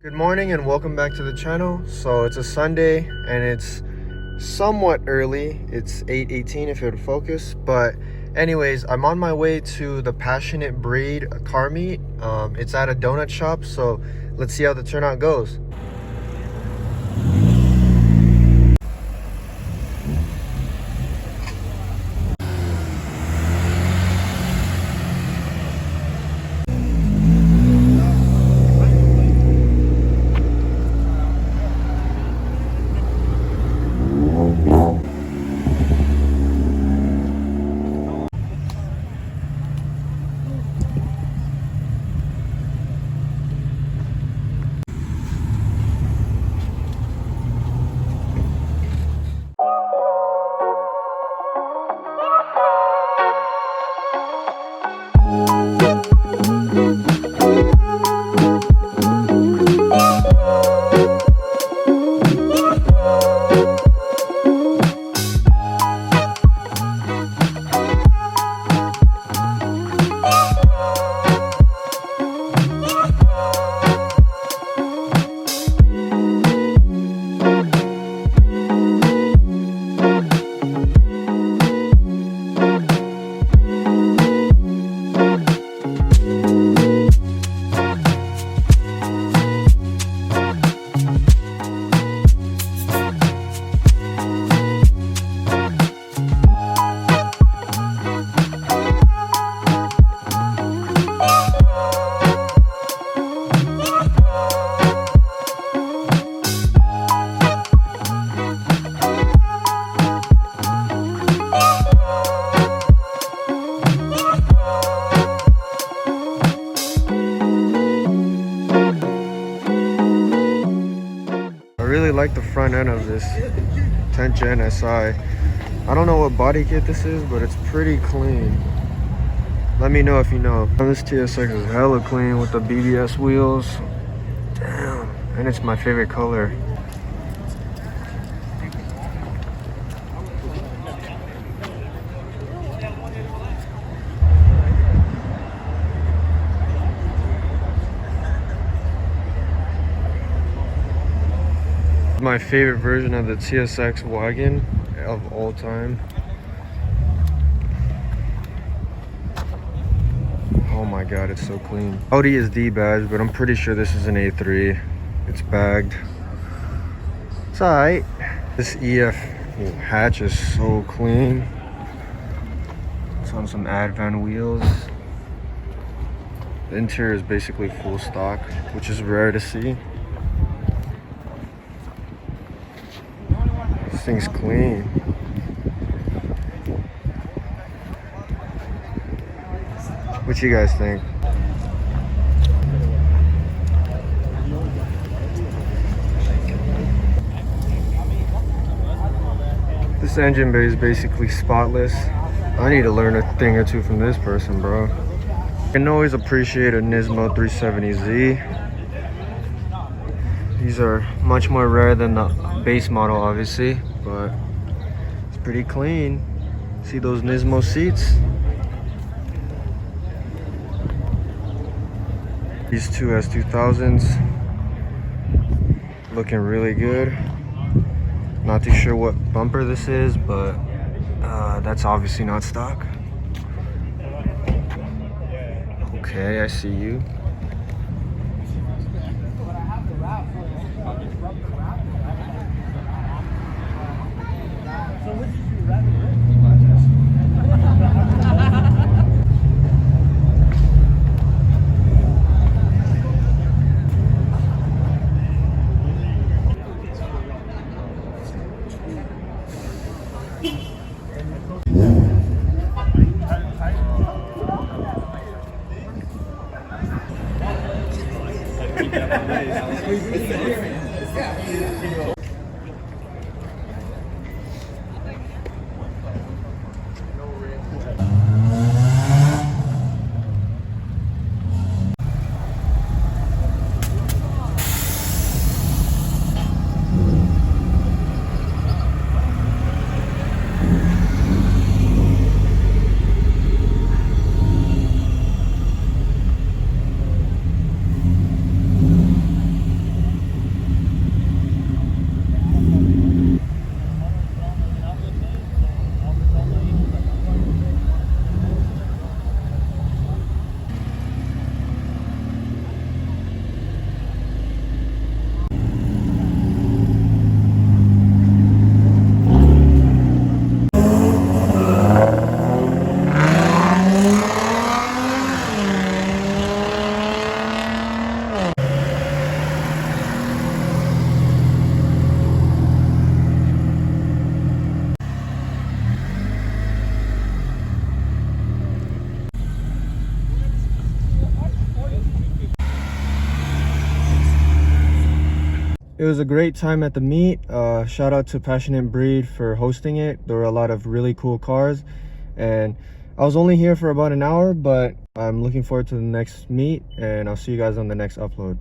Good morning and welcome back to the channel. So it's a Sunday and it's somewhat early. It's 8:18 if it would focus. But anyways, I'm on my way to the Passionate Breed car meet. It's at a donut shop, so let's see how the turnout goes. I really like the front end of this 10th Gen SI. I don't know what body kit this is, but it's pretty clean. Let me know if you know. This TSX is hella clean with the BBS wheels. Damn, and it's my favorite color. My favorite version of the TSX wagon of all time. Oh my god, it's so clean. Audi is Debadge, but I'm pretty sure this is an A3. It's bagged. It's alright. This EF hatch is so clean. It's on some Advan wheels. The interior is basically full stock, which is rare to see. This thing's clean. What you guys think? This engine bay is basically spotless. I need to learn a thing or two from this person, bro. I can always appreciate a Nismo 370Z. These are much more rare than the base model, obviously, but it's pretty clean. See those Nismo seats? These two S2000s looking really good. Not too sure what bumper this is, but that's obviously not stock. Okay, I see you. it was a great time at the meet. Shout out to Passionate Breed for hosting it. There were a lot of really cool cars, and I was only here for about an hour, but I'm looking forward to the next meet, and I'll see you guys on the next upload.